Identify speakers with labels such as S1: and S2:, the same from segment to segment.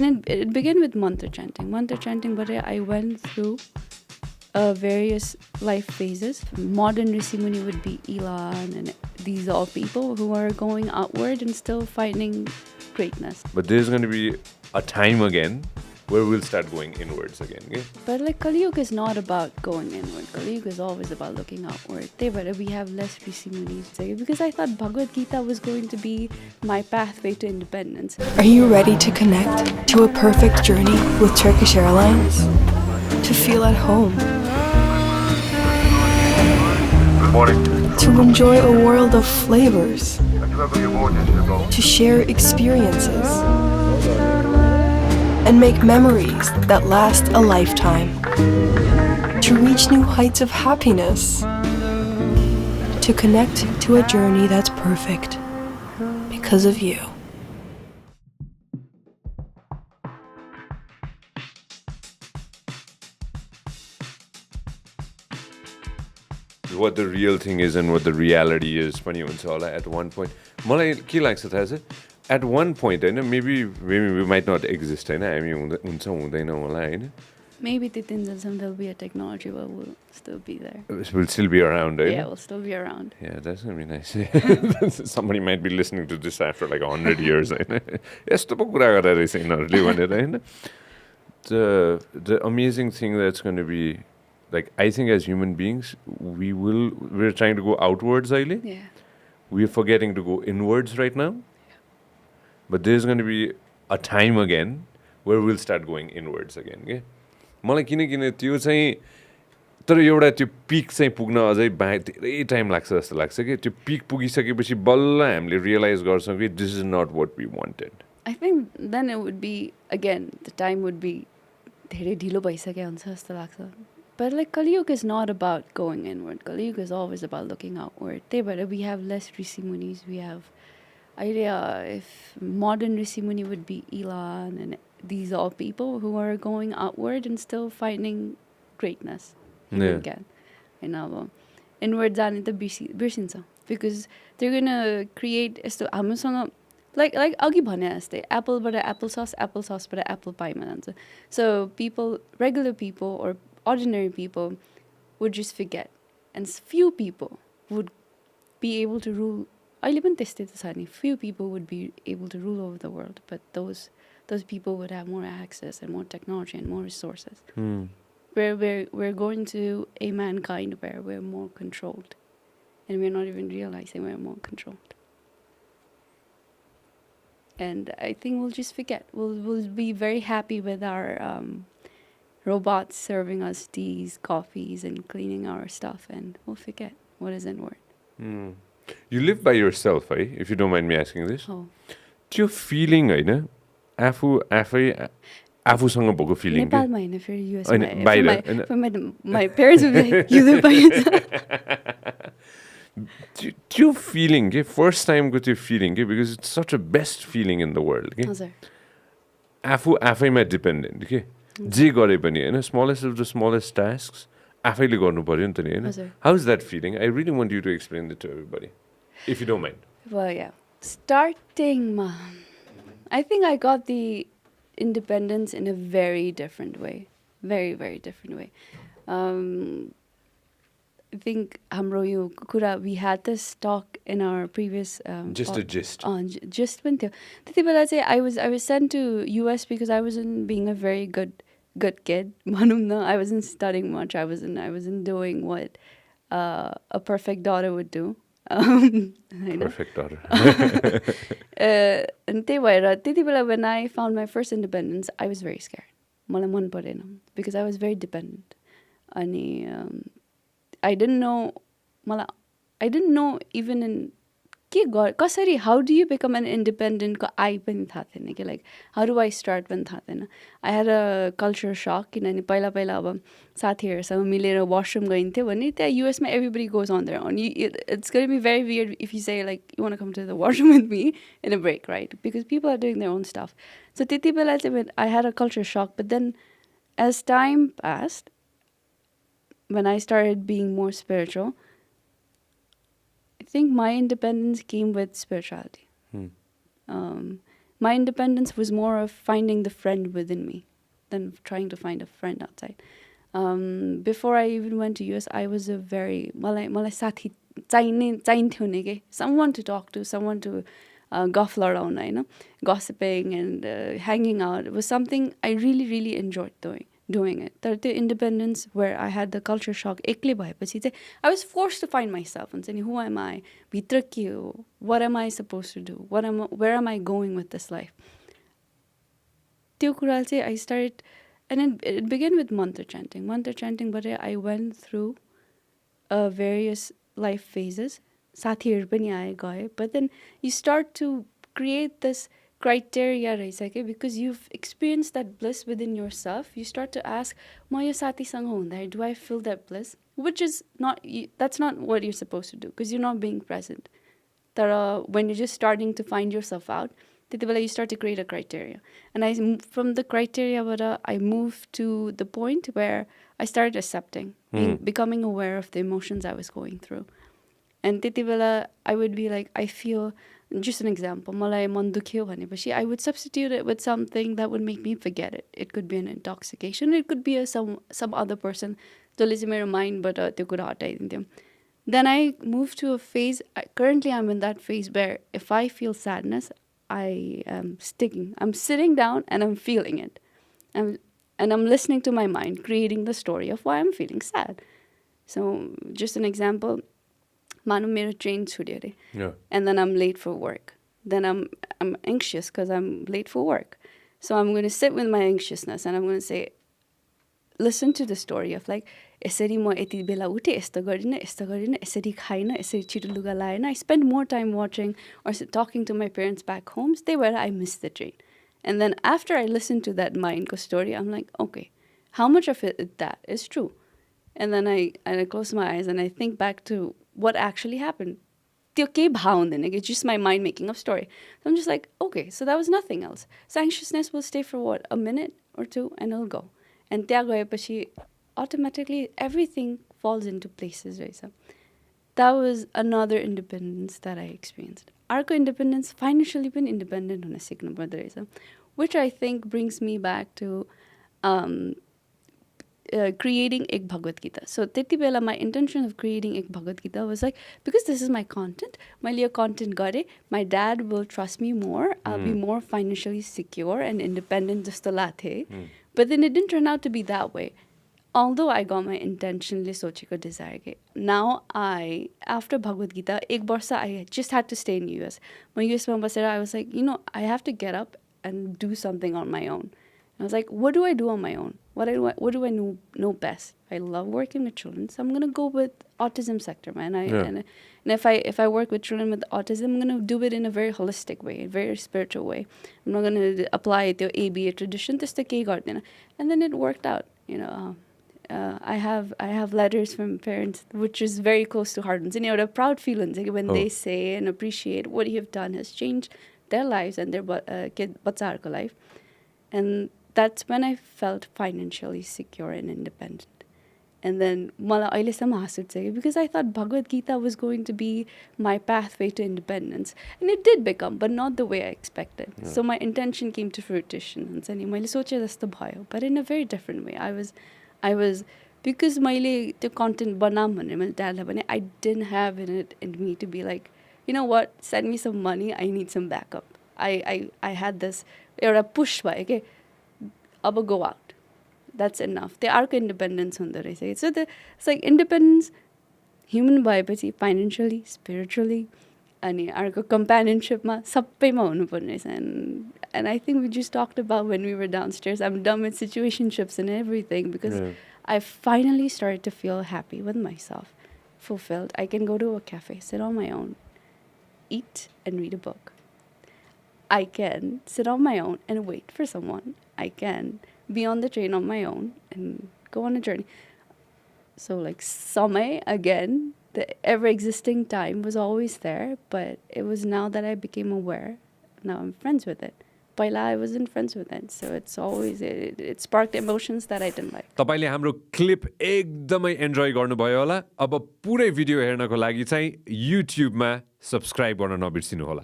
S1: and it began with mantra chanting, but I went through various life phases. Modern Rishi Muni would be Elon, and these are all people who are going outward and still finding greatness.
S2: But there's going to be a time again where we'll start going inwards again. Okay?
S1: But like Kali Yuga is not about going inward. Kali Yuga is always about looking outward. But we have less Rishi Munis because I thought Bhagavad Gita was going to be my pathway to independence.
S3: Are you ready to connect to a perfect journey with Turkish Airlines? To feel at home? To enjoy a world of flavors? To share experiences? And make memories that last a lifetime. To reach new heights of happiness. To connect to a journey that's perfect because of you.
S2: What the real thing is and what the reality is at one point. At one point, maybe we might not exist.
S1: Maybe there'll be a technology where we'll still be there.
S2: We'll still be around,
S1: Yeah, we'll still be around.
S2: Yeah, that's going to be nice. Somebody might be listening to this after like 100 years. The amazing thing that's going to be, like, I think as human beings, we're trying to go outwards, Aile.
S1: Yeah.
S2: We're forgetting to go inwards right now. But there's going to be a time again where we'll start going inwards again. Okay? मलाई किन त्यो चाहिँ तर एउटा त्यो pick चाहिँ पुग्न अझै धेरै टाइम लाग्छ जस्तो लाग्छ कि त्यो पिक पुगिसकेपछि बल्ल हामीले रियलाइज गर्छौँ कि this is not what we wanted.
S1: I think then it would be, again, the time would be धेरै ढिलो भइसक्यो हुन्छ जस्तो लाग्छ. But like Kali Yuga is not about going inward. Kali Yuga is always about looking outward. But we have less Rishi Munis. We have if modern Rishi Muni would be Elon, and these are all people who are going outward and still finding greatness. Again, inward जाने त बिर्सिन्छ because they're gonna create यस्तो हामीसँग like अघि भने जस्तै एप्पलबाट Apple ससबाट Apple पाइमा जान्छ. So regular people or ordinary people would just forget, and few people would be able to rule. अहिले पनि त्यस्तै त छ नि, few people would be able to rule over the world, but those people would have more access and more technology and more resources. We're going to a mankind where we're more controlled, and we're not even realizing we're more controlled. And I think we'll just forget. We'll be very happy with our robots serving us teas, coffees, and cleaning our stuff, and we'll forget what is inward.
S2: You live by yourself, if you don't mind me asking this.
S1: Oh.
S2: त्यो feeling हैन आफूसँग भएको feeling
S1: नेपालमा हैन फेरि US
S2: बाहिर
S1: my parents would be like, you live by yourself.
S2: त्यो feeling के first time को त्यो feeling के because it's such a best feeling in the world के
S1: हजुर
S2: आफू आफैमा dependent के जे गरे पनि हैन smallest of the smallest tasks आफैले गर्नु पर्यो नि त नि हैन. How is that feeling? I really want you to explain it to everybody, if you don't mind.
S1: Well, yeah. Starting, I think I got the independence in a very different way. Very, very different way. I think हाम्रो यो कुरा, we had this talk in our previous
S2: just a gist.
S1: Gist पनि थियो. त्यति बेला चाहिँ I was sent to US because I wasn't being a very good kid. I wasn't studying much. I wasn't doing what a perfect daughter would do.
S2: Perfect daughter.
S1: And त्यही भएर त्यति बेला when I found my first independence, I was very scared. मलाई मन परेन because I was very dependent. अनि I didn't know even in कसरी how do you become an independent को I पनि थाहा थिएन कि like how do I start पनि थाहा थिएन. I had a culture shock किनभने पहिला अब साथीहरूसँग मिलेर washroom गइन्थ्यो भने त्यहाँ US मा everybody goes on their own. It's going to be very weird if you say like you want to come to the washroom with me in a break, right? Because people are doing their own stuff. So त्यति बेला चाहिँ I had a culture shock, but then as time passed, when I started being more spiritual, I think my independence came with spirituality. My independence was more of finding the friend within me than trying to find a friend outside. Before I even went to US, I was a very मलाई साथी चाहिन्थ्यो नि के, someone to talk to, someone to गफ लडाउन हैन, gossiping and hanging out. It was something I really enjoyed doing it. तर त्यो independence where I had the culture shock एक्लै भएपछि चाहिँ I was forced to find myself and saying, who am I? भित्र के हो? What am I supposed to do? Where am I going with this life? त्यो कुरा चाहिँ I started, and it began with mantra chanting. Mantra chanting, but I went through various life phases. साथीहरु पनि आए गए, but then you start to create this criteria रहेछ के, because you've experienced that bliss within yourself. You start to ask, म यो साथीसँग हुँदा do I feel that bliss? Which is not, that's not what you're supposed to do, because you're not being present. तर when you're just starting to find yourself out, त्यति बेला you start to create a criteria. And from the criteria, I moved to the point where I started accepting, becoming aware of the emotions I was going through. And त्यति बेला I would be like, I feel, just an example, मलाई मन दुख्यो भनेपछि I would substitute it with something that would make me forget it. It could be an intoxication, it could be some other person जसले चाहिँ मेरो माइन्डबाट त्यो कुरा हटाइदिन्थ्यो. Then I moved to a phase, currently I'm in that phase where if I feel sadness, I am I'm sitting down and I'm feeling it. And I'm listening to my mind, creating the story of why I'm feeling sad. So just an example, Manu Mero train chhudyo re.
S2: Yeah.
S1: And then I'm late for work. Then I'm anxious because I'm late for work. So I'm going to sit with my anxiousness and I'm going to say, listen to the story of like, यसरी म यति बेला उठेँ, यस्तो गरिनँ, यसरी खाइनँ, यसरी छिटो लुगा लाएन. I spend more time watching or talking to my parents back home. Stay where I missed the train. And then after I listen to that mind story, I'm like, okay, how much of that is true? And then I close my eyes and I think back to what actually happened. त्यो केही भाव हुँदैन, it's just my mind making up story. So I'm just like, okay, so that was nothing else. So anxiousness will stay for what, a minute or two and it'll go. And त्यहाँ गएपछि automatically everything falls into places, right? So that was another independence that I experienced. Arko independence, financially been independent on a signal brother, which I think brings me back to creating ek Bhagavad Gita. So त्यति बेला my intention of creating ek Bhagavad Gita was like, because this is my content, मैले यो content गरे, my dad will trust me more, I'll be more financially secure and independent जस्तो लाग्थे. But then it didn't turn out to be that way. Although I got my intentionally socheko desire. Now after Bhagavad Gita, ek barsa I just had to stay in US. My US ma basera, I was like, I have to get up and do something on my own. I was like, what do I do on my own? What do I know best? I love working with children, so I'm gonna go with autism sector, man. And if I work with children with autism, I'm gonna do it in a very holistic way, a very spiritual way. I'm not gonna apply it to ABA tradition, just the K garden. And then it worked out, I have letters from parents, which is very close to heart. And the proud feelings when they say and appreciate what you have done has changed their lives and their kid bachaharko life. And that's when I felt financially secure and independent. And then because I thought Bhagavad Gita was going to be my pathway to independence. And it did become, but not the way I expected. Yeah. So my intention came to fruition. But in a very different way. I was because my content I didn't have in me to be like, you know what, send me some money, I need some backup. I had this push by, okay, I'll go out. That's enough. They are independence. So it's like independence, human biology, financially, spiritually, and our companionship ma sabai ma hunu parne cha. And I think we just talked about when we were downstairs, I'm done with situationships and everything because I finally started to feel happy with myself, fulfilled. I can go to a cafe, sit on my own, eat and read a book. I can sit on my own and wait for someone. I can be on the train on my own and go on a journey. So like Samay, again, the ever-existing time was always there, but it was now that I became aware. Now I'm friends with it. Paila I wasn't friends with it, so it's always, it sparked emotions that I didn't like.
S2: तपाईले हाम्रो clip एकदमै enjoy गर्नुभयो होला. अब पुरै video हेर्नको लागि चाहिँ YouTube मा सब्स्क्राइब गर्न नबिर्सिनु होला.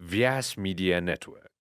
S2: Vyas Media Network.